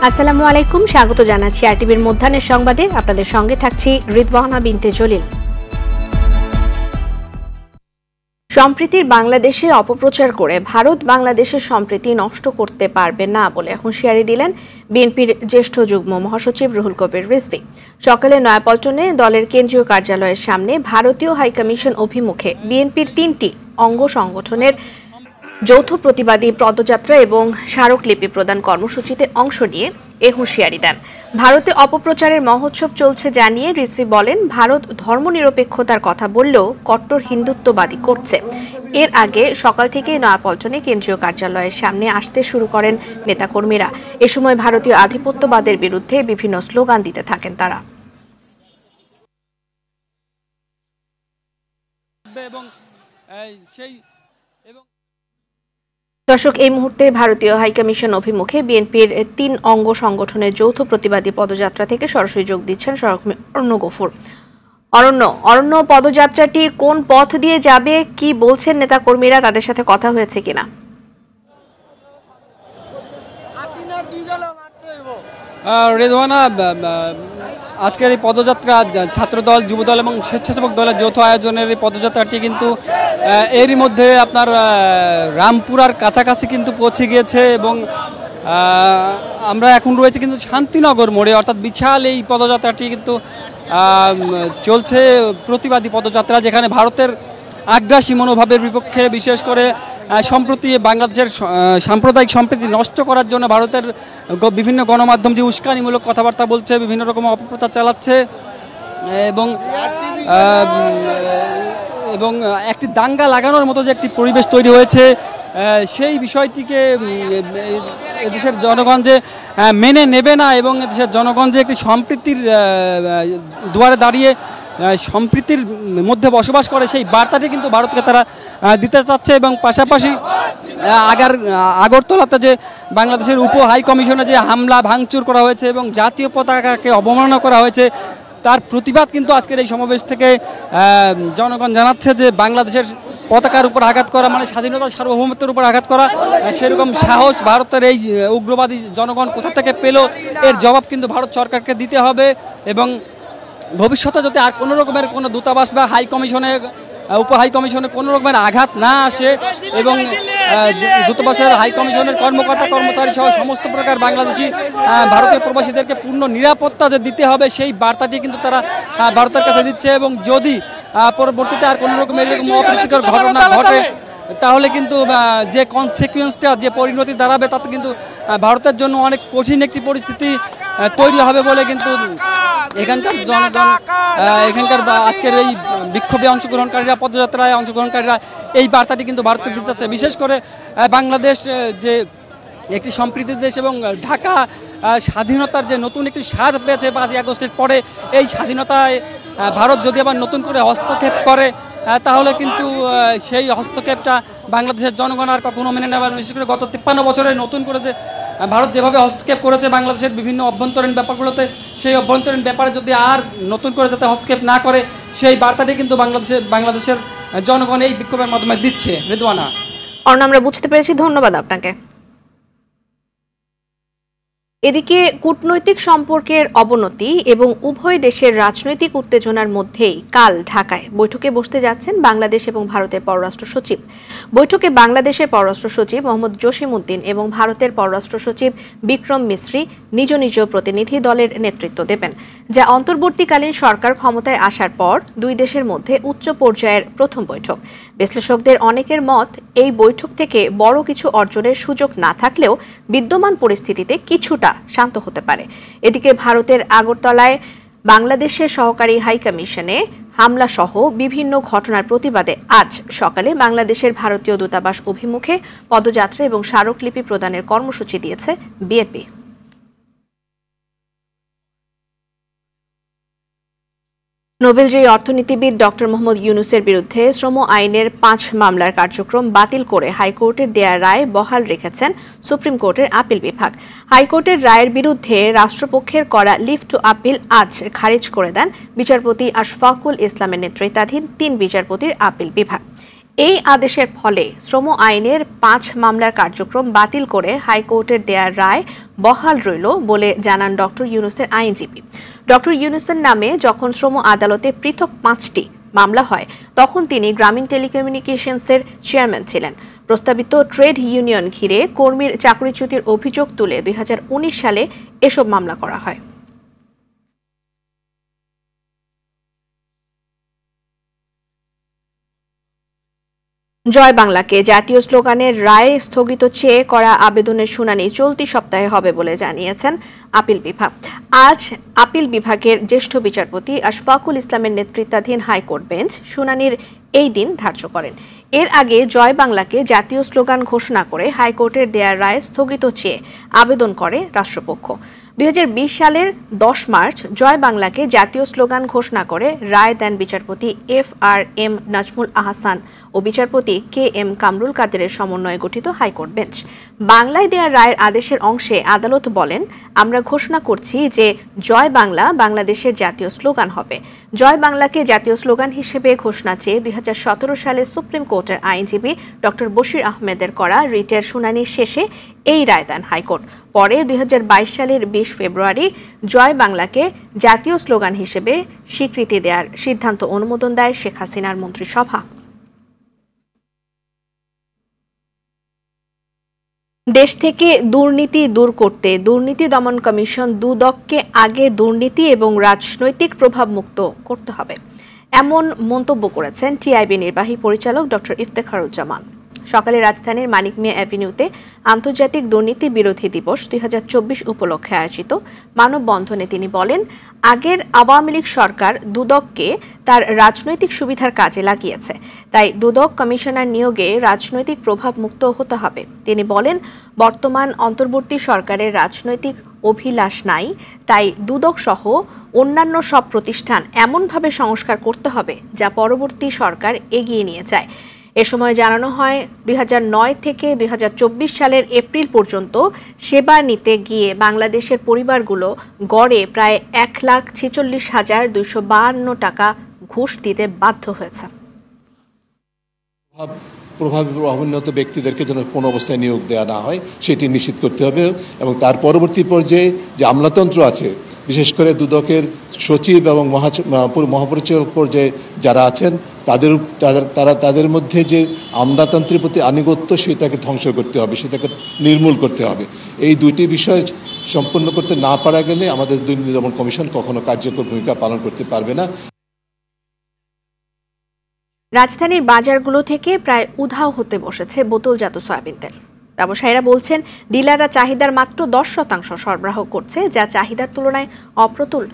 আসসালামু আলাইকুম, স্বাগত জানাচ্ছি আরটিভির মধ্যাহ্নের সংবাদে। আপনাদের সঙ্গে থাকছি রিদওয়ানা বিনতে জলিল। সম্প্রীতির বাংলাদেশে অপপ্রচার করে ভারত বাংলাদেশের সম্প্রীতি নষ্ট করতে পারবে না বলে হুঁশিয়ারি দিলেন বিএনপির জ্যেষ্ঠ যুগ্ম মহাসচিব রুহুল কবির রিজভী। সকালে নয়াপল্টনে দলের কেন্দ্রীয় কার্যালয়ের সামনে ভারতীয় হাইকমিশন অভিমুখে বিএনপির ৩টি অঙ্গ সংগঠনের যৌথ প্রতিবাদী পদযাত্রা এবং স্মারকলিপি প্রদান কর্মসূচিতে অংশ নিয়ে এ হুঁশিয়ারি দেন। ভারতে অপপ্রচারের মহোৎসব চলছে জানিয়ে রিজভী বলেন, ভারত ধর্মনিরপেক্ষতার কথা বললেও কট্টর হিন্দুত্ববাদী করছে। এর আগে সকাল থেকে নয়াপল্টনে কেন্দ্রীয় কার্যালয়ের সামনে আসতে শুরু করেন নেতাকর্মীরা। এ সময় ভারতীয় আধিপত্যবাদের বিরুদ্ধে বিভিন্ন স্লোগান দিতে থাকেন তারা। দর্শক, এই মুহূর্তে ভারতীয় হাইকমিশন অভিমুখে বিএনপির ৩ অঙ্গ সংগঠনের যৌথ প্রতিবাদী পদযাত্রা থেকে সরাসরি যোগ দিচ্ছেন সহকর্মী অরণ্য গফুর। অরণ্য, পদযাত্রাটি কোন পথ দিয়ে যাবে, কি বলছেন নেতাকর্মীরা, তাদের সাথে কথা হয়েছে কিনা? রেদওয়ানা, আজকের এই পদযাত্রা ছাত্রদল, যুবদল এবং স্বেচ্ছাসেবক দলের যৌথ আয়োজনের এই পদযাত্রাটি কিন্তু এরই মধ্যে আপনার রামপুরার কাছাকাছি কিন্তু পৌঁছে গিয়েছে এবং আমরা এখন রয়েছে কিন্তু শান্তিনগর মোড়ে, অর্থাৎ বিশাল এই পদযাত্রাটি কিন্তু চলছে প্রতিবাদী পদযাত্রা, যেখানে ভারতের আগ্রাসী মনোভাবের বিপক্ষে, বিশেষ করে সম্প্রতি বাংলাদেশের সাম্প্রদায়িক সম্প্রীতি নষ্ট করার জন্য ভারতের বিভিন্ন গণমাধ্যম যে উস্কানিমূলক কথাবার্তা বলছে, বিভিন্ন রকম অপপ্রচার চালাচ্ছে এবং একটি দাঙ্গা লাগানোর মতো যে একটি পরিবেশ তৈরি হয়েছে, সেই বিষয়টিকে এদেশের জনগণ যে মেনে নেবে না এবং এদেশের জনগণ যে একটি সম্প্রীতির দুয়ারে দাঁড়িয়ে সম্প্রীতির মধ্যে বসবাস করে, সেই বার্তাটি কিন্তু ভারতকে তারা দিতে চাচ্ছে। এবং পাশাপাশি আগরতলাতে যে বাংলাদেশের উপ হাই কমিশনে যে হামলা ভাঙচুর করা হয়েছে এবং জাতীয় পতাকাকে অবমাননা করা হয়েছে, তার প্রতিবাদ কিন্তু আজকের এই সমাবেশ থেকে জনগণ জানাচ্ছে যে বাংলাদেশের পতাকার উপর আঘাত করা মানে স্বাধীনতা সার্বভৌমত্বের উপর আঘাত করা। সেরকম সাহস ভারতের এই উগ্রবাদী জনগণ কোথা থেকে পেল, এর জবাব কিন্তু ভারত সরকারকে দিতে হবে। এবং ভবিষ্যতে যাতে আর কোনো রকমের কোনো দূতাবাস বা হাই কমিশনে, উপ হাই কমিশনে কোনো রকমের আঘাত না আসে এবং দূতাবাসের হাই কমিশনের কর্মকর্তা কর্মচারী সহ সমস্ত প্রকার বাংলাদেশি ভারতীয় প্রবাসীদেরকে পূর্ণ নিরাপত্তা যে দিতে হবে, সেই বার্তাটি কিন্তু তারা ভারতের কাছে দিচ্ছে। এবং যদি পরবর্তীতে আর কোনো রকমের এরকম অপ্রীতিকর ঘটনা ঘটে, তাহলে কিন্তু যে কনসিকুয়েন্সটা, যে পরিণতি দাঁড়াবে, তাতে কিন্তু ভারতের জন্য অনেক কঠিন একটি পরিস্থিতি তৈরি হবে বলে কিন্তু এখানকার জনগণ, এখানকার আজকের এই বিক্ষোভে অংশগ্রহণকারীরা, পদযাত্রায় অংশগ্রহণকারীরা এই বার্তাটি কিন্তু ভারতকে দিতে চাচ্ছে। বিশেষ করে বাংলাদেশ যে একটি সম্প্রীতির দেশ এবং ঢাকা স্বাধীনতার যে নতুন একটি স্বাদ পেয়েছে 5ই আগস্টের পরে, এই স্বাধীনতায় ভারত যদি আবার নতুন করে হস্তক্ষেপ করে, তাহলে কিন্তু সেই হস্তক্ষেপটা বাংলাদেশের জনগণ আর কখনো মেনে নেবে না। বিশেষ করে গত 53 বছরে নতুন করে যে ভারত যেভাবে হস্তক্ষেপ করেছে বাংলাদেশের বিভিন্ন অভ্যন্তরীণ ব্যাপারগুলোতে, সেই অভ্যন্তরীণ ব্যাপারে যদি আর নতুন করে যাতে হস্তক্ষেপ না করে, সেই বার্তাটি কিন্তু বাংলাদেশের জনগণ এই বিক্ষোভের মাধ্যমে দিচ্ছে। রিদওয়ানা, আমরা বুঝতে পেরেছি, ধন্যবাদ আপনাকে। এদিকে কূটনৈতিক সম্পর্কের অবনতি এবং উভয় দেশের রাজনৈতিক উত্তেজনার মধ্যেই কাল ঢাকায় বৈঠকে বসতে যাচ্ছেন বাংলাদেশ এবং ভারতের পররাষ্ট্র সচিব। বৈঠকে বাংলাদেশের পররাষ্ট্র সচিব মোহাম্মদ জসিমউদ্দিন এবং ভারতের পররাষ্ট্র সচিব বিক্রম মিশ্রি নিজ নিজ প্রতিনিধি দলের নেতৃত্ব দেবেন, যা অন্তর্বর্তীকালীন সরকার ক্ষমতায় আসার পর দুই দেশের মধ্যে উচ্চ পর্যায়ের প্রথম বৈঠক। বিশ্লেষকদের অনেকের মত, এই বৈঠক থেকে বড় কিছু অর্জনের সুযোগ না থাকলেও বিদ্যমান পরিস্থিতিতে কিছুটা শান্ত হতে পারে। এদিকে ভারতের আগরতলায় বাংলাদেশের সহকারী হাইকমিশনে হামলা সহ বিভিন্ন ঘটনার প্রতিবাদে আজ সকালে বাংলাদেশের ভারতীয় দূতাবাস অভিমুখে পদযাত্রা এবং স্মারকলিপি প্রদানের কর্মসূচি দিয়েছে বিএনপি। নোবেলজয়ী অর্থনীতিবিদ ডক্টর মোহাম্মদ ইউনূসের বিরুদ্ধে শ্রম আইনের 5 মামলার কার্যক্রম বাতিল করে হাইকোর্টের দেয়া রায় বহাল রেখেছেন সুপ্রিম কোর্টের আপিল বিভাগ। হাইকোর্টের রায়ের বিরুদ্ধে রাষ্ট্রপক্ষের করা লিভ টু আপিল আজ খারিজ করে দেন বিচারপতি আশফাকুল ইসলামের নেতৃত্বাধীন 3 বিচারপতির আপিল বিভাগ। এই আদেশের ফলে শ্রম আইনের 5 মামলার কার্যক্রম বাতিল করে হাইকোর্টের দেয়ার রায় বহাল রইল বলে জানান ডক্টর ইউনূসের আইনজীবী। ডক্টর ইউনূসের নামে যখন শ্রম আদালতে পৃথক 5টি মামলা হয় তখন তিনি গ্রামীণ টেলিকমিউনিকেশনসের চেয়ারম্যান ছিলেন। প্রস্তাবিত ট্রেড ইউনিয়ন ঘিরে কর্মীর চাকরিচ্যুতির অভিযোগ তুলে 2019 সালে এসব মামলা করা হয়। জয় বাংলাকে জাতীয় স্লোগানের রায় স্থগিত চেয়ে করা আবেদনের শুনানি চলতি সপ্তাহে হবে বলে জানিয়েছেন আপিল বিভাগ। আজ আপিল বিভাগের জ্যেষ্ঠ বিচারপতি আশফাকুল ইসলামের নেতৃত্বাধীন হাইকোর্ট বেঞ্চ শুনানির এই দিন ধার্য করেন। এর আগে জয় বাংলাকে জাতীয় স্লোগান ঘোষণা করে হাইকোর্টের দেয়ার রায় স্থগিত চেয়ে আবেদন করে রাষ্ট্রপক্ষ। 2020 সালের 10 মার্চ জয় বাংলাকে জাতীয় স্লোগান ঘোষণা করে রায় দেন বিচারপতি FRM নাজমুল আহসান ও বিচারপতি KM কামরুল কাদেরের সমন্বয়ে গঠিত হাইকোর্ট বেঞ্চ। বাংলায় দেয়া রায়ের আদেশের অংশে আদালত বলেন, আমরা ঘোষণা করছি যে জয় বাংলা বাংলাদেশের জাতীয় স্লোগান হবে। জয় বাংলাকে জাতীয় স্লোগান হিসেবে ঘোষণা চেয়ে 2017 সালে সুপ্রিম কোর্টের আইনজীবী ডক্টর বশির আহমেদের করা রিটের শুনানি শেষে এই রায় দেন হাইকোর্ট। পরে 2022 সালের 20 ফেব্রুয়ারি জয় বাংলাকে জাতীয় স্লোগান হিসেবে স্বীকৃতি দেওয়ার সিদ্ধান্ত অনুমোদন দেয় শেখ হাসিনার মন্ত্রিসভা। দেশ থেকে দুর্নীতি দূর করতে দুর্নীতি দমন কমিশন দুদককে আগে দুর্নীতি এবং রাজনৈতিক প্রভাব মুক্ত করতে হবে, এমন মন্তব্য করেছেন টিআইবি নির্বাহী পরিচালক ডক্টর ইফতেখারুজ্জামান। সকালে রাজধানীর মানিক মিয়া অ্যাভিনিউতে আন্তর্জাতিক দুর্নীতি বিরোধী দিবস 2024 উপলক্ষে আয়োজিত মানববন্ধনে তিনি বলেন, আগের আওয়ামী লীগ সরকার দুদককে তার রাজনৈতিক সুবিধার কাজে লাগিয়েছে, তাই দুদক কমিশনার নিয়োগে রাজনৈতিক প্রভাব মুক্ত হতে হবে। তিনি বলেন, বর্তমান অন্তর্বর্তী সরকারের রাজনৈতিক অভিলাষ নাই, তাই দুদক সহ অন্যান্য সব প্রতিষ্ঠান এমনভাবে সংস্কার করতে হবে যা পরবর্তী সরকার এগিয়ে নিয়ে যায়। এ সময় জানানো হয় 2009 থেকে 2024 সালের এপ্রিল পর্যন্ত সেবা নিতে গিয়ে বাংলাদেশের পরিবারগুলো গড়ে প্রায় 1,46,252 টাকা ঘুষ দিতে বাধ্য হয়েছে। প্রভাবান্বিত ব্যক্তিদেরকে যেন কোনো অবস্থায় নিয়োগ দেওয়া না হয় সেটি নিশ্চিত করতে হবে এবং তার পরবর্তী পর্যায়ে যে আমলাতন্ত্র আছে, বিশেষ করে দুদকের সচিব এবং মহাপরিচালক পর্যায়ে যারা আছেন তাদের মধ্যে যে আমলাতন্ত্রের প্রতি আনুগত্য সেটাকে ধ্বংস করতে হবে, সেটাকে নির্মূল করতে হবে। এই দুইটি বিষয় সম্পূর্ণ করতে না পারা গেলে আমাদের দুর্নীতি দমন কমিশন কখনো কার্যকর ভূমিকা পালন করতে পারবে না। রাজধানীর বাজারগুলো থেকে প্রায় উধাও হতে বসেছে বোতলজাত সয়াবিন তেল। ব্যবসায়ীরা বলছেন, ডিলাররা চাহিদার মাত্র 10% সরবরাহ করছে, যা চাহিদার তুলনায় অপ্রতুল।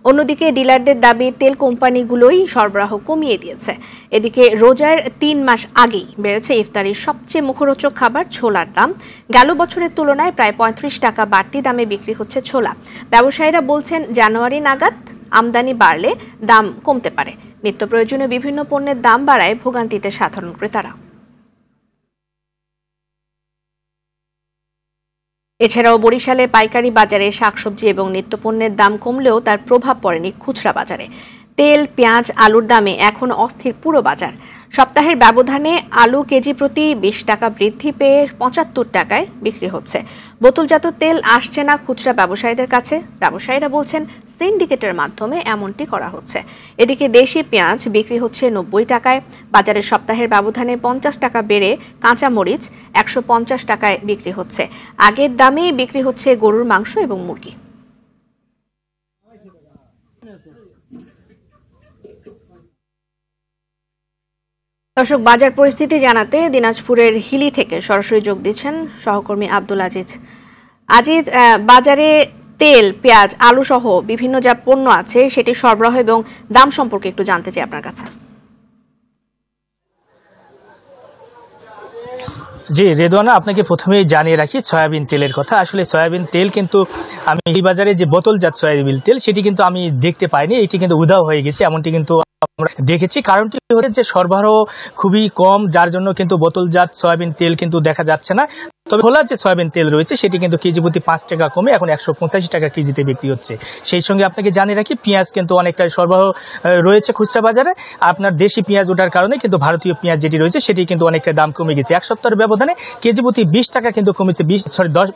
অন্যদিকে ডিলারদের দাবি তেল কোম্পানিগুলোই সরবরাহ কমিয়ে দিয়েছে। এদিকে রোজার 3 মাস আগেই বেড়েছে ইফতারির সবচেয়ে মুখরোচক খাবার ছোলার দাম। গেল বছরের তুলনায় প্রায় 35 টাকা বাড়তি দামে বিক্রি হচ্ছে ছোলা। ব্যবসায়ীরা বলছেন, জানুয়ারি নাগাদ আমদানি বাড়লে দাম কমতে পারে। নিত্য প্রয়োজনীয় বিভিন্ন পণ্যের দাম বাড়ায় ভোগান্তিতে সাধারণ ক্রেতারা। এছাড়াও বরিশালে পাইকারি বাজারে শাকসবজি এবং নিত্যপণ্যের দাম কমলেও তার প্রভাব পড়েনি খুচরা বাজারে। তেল, পেঁয়াজ, আলুর দামে এখন অস্থির পুরো বাজার। সপ্তাহের ব্যবধানে আলু কেজি প্রতি 20 টাকা বৃদ্ধি পেয়ে 75 টাকায় বিক্রি হচ্ছে। বোতলজাত তেল আসছে না খুচরা ব্যবসায়ীদের কাছে। ব্যবসায়ীরা বলছেন, সিন্ডিকেটের মাধ্যমে এমনটি করা হচ্ছে। এদিকে দেশি পেঁয়াজ বিক্রি হচ্ছে 90 টাকায়। বাজারে সপ্তাহের ব্যবধানে 50 টাকা বেড়ে কাঁচা মরিচ 150 টাকায় বিক্রি হচ্ছে। আগের দামেই বিক্রি হচ্ছে গরুর মাংস এবং মুরগি। দর্শক, বাজার পরিস্থিতি জানাতে দিনাজপুরের হিলি থেকে সরাসরি যোগ দিচ্ছেন সহকর্মী আব্দুল আজিজ। আজিজ, বাজারে তেল, পেঁয়াজ, আলু সহ বিভিন্ন যা পণ্য আছে সেটি সরবরাহ এবং দাম সম্পর্কে একটু জানতে চাই আপনার কাছে। জি রেদওয়ানা, আপনাকে প্রথমেই জানিয়ে রাখি সয়াবিন তেলের কথা। আসলে সয়াবিন তেল কিন্তু আমি এই বাজারে যে বোতলজাত সয়াবিন তেল সেটি কিন্তু আমি দেখতে পাইনি, এটি কিন্তু উধাও হয়ে গেছে, এমনটি কিন্তু আমরা দেখেছি। কারণটি হচ্ছে যে সরবরাহ খুবই কম, যার জন্য কিন্তু বোতলজাত সয়াবিন তেল কিন্তু দেখা যাচ্ছে না। তবে খোলা যে সয়াবিন তেল রয়েছে সেটি কিন্তু কেজি প্রতি 5 টাকা কমে এখন 185 টাকা কেজিতে বিক্রি হচ্ছে। সেই সঙ্গে আপনাকে জানিয়ে রাখি, পেঁয়াজ কিন্তু অনেকটা সরবরাহ রয়েছে খুচরা বাজারে। আপনার দেশি পেঁয়াজ ওঠার কারণে কিন্তু ভারতীয় পেঁয়াজ যেটি রয়েছে সেটি কিন্তু অনেকটা দাম কমে গেছে। এক সপ্তাহের ব্যবধানে কেজি প্রতি 20 টাকা কিন্তু কমেছে,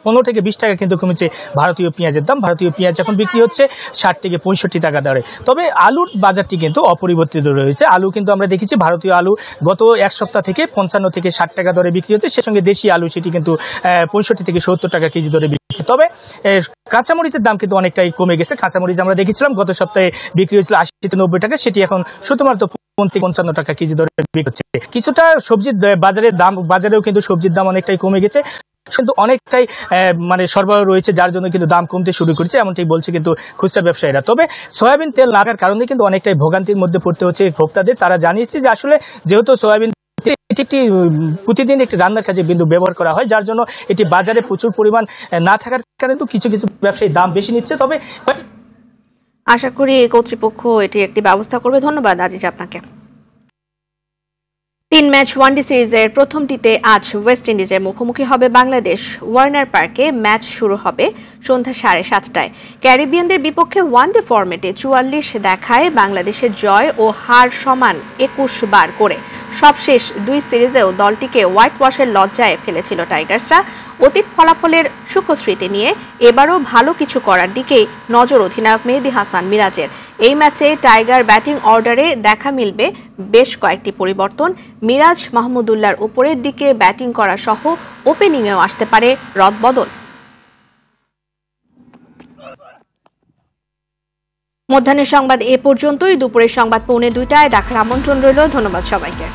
15 থেকে 20 টাকা কিন্তু কমেছে ভারতীয় পেঁয়াজের দাম। ভারতীয় পেঁয়াজ এখন বিক্রি হচ্ছে 60 থেকে 65 টাকা দরে। তবে আলুর বাজারটি কিন্তু অপরিবর্তিত রয়েছে। আলু কিন্তু আমরা দেখেছি ভারতীয় আলু গত এক সপ্তাহ থেকে 55 থেকে 60 টাকা দরে বিক্রি হচ্ছে। সে সঙ্গে দেশি আলু সেটি কিন্তু 65 থেকে 70 টাকা কেজি দরে বিক্রি। তবে কাঁচামরিচের দাম কিন্তু অনেকটাই কমে গেছে। কাঁচামরিচ আমরা দেখেছিলাম গত সপ্তাহে বিক্রি হয়েছিল 80 থেকে 90 টাকা, সেটি এখন শুধুমাত্র 55 টাকা কেজি দরে বিক্রি হচ্ছে। কিছুটা সবজির বাজারেও কিন্তু সবজির দাম অনেকটাই কমে গেছে, কিন্তু অনেকটাই মানে সরবরাহ রয়েছে, যার জন্য কিন্তু দাম কমতে শুরু করেছে, এমনটাই বলছে কিন্তু খুচরা ব্যবসায়ীরা। তবে সয়াবিন তেল লাগার কারণে কিন্তু অনেকটাই ভোগান্তির মধ্যে পড়তে হচ্ছে ভোক্তাদের। তারা জানিয়েছে যে আসলে যেহেতু সয়াবিন একটি প্রতিদিন একটি রান্নার কাজে বিন্দু ব্যবহার করা হয়, যার জন্য এটি বাজারে প্রচুর পরিমাণ না থাকার কারণে কিছু কিছু ব্যবসায়ী দাম বেশি নিচ্ছে। তবে আশা করি কর্তৃপক্ষ এটি একটি ব্যবস্থা করবে। ধন্যবাদ আজিজ আপনাকে। 3 ম্যাচ ওয়ানডে সিরিজের প্রথমটিতে আজ ওয়েস্ট ইন্ডিজের মুখোমুখি হবে বাংলাদেশ। ওয়ার্নার পার্কে ম্যাচ শুরু হবে সন্ধ্যা 7:30টায়। ক্যারিবিয়ানদের বিপক্ষে ওয়ানডে ফরম্যাটে 44 দেখায় বাংলাদেশের জয় ও হার সমান 21 বার করে। সবশেষ 2 সিরিজেও দলটিকে হোয়াইট ওয়াশের লজ্জায় ফেলেছিল টাইগার্সরা। অতীত ফলাফলের সুখস্মৃতি নিয়ে এবারও ভালো কিছু করার দিকেই নজর অধিনায়ক মেহেদী হাসান মিরাজের। এই ম্যাচে টাইগার ব্যাটিং অর্ডারে দেখা মিলবে বেশ কয়েকটি পরিবর্তন। মিরাজ মাহমুদুল্লাহর উপরের দিকে ব্যাটিং করা সহ ওপেনিংয়েও আসতে পারে রদবদল। মধ্যাহ্নের সংবাদ এ পর্যন্তই। দুপুরের সংবাদ 1:45টায় দেখার আমন্ত্রণ রইল। ধন্যবাদ সবাইকে।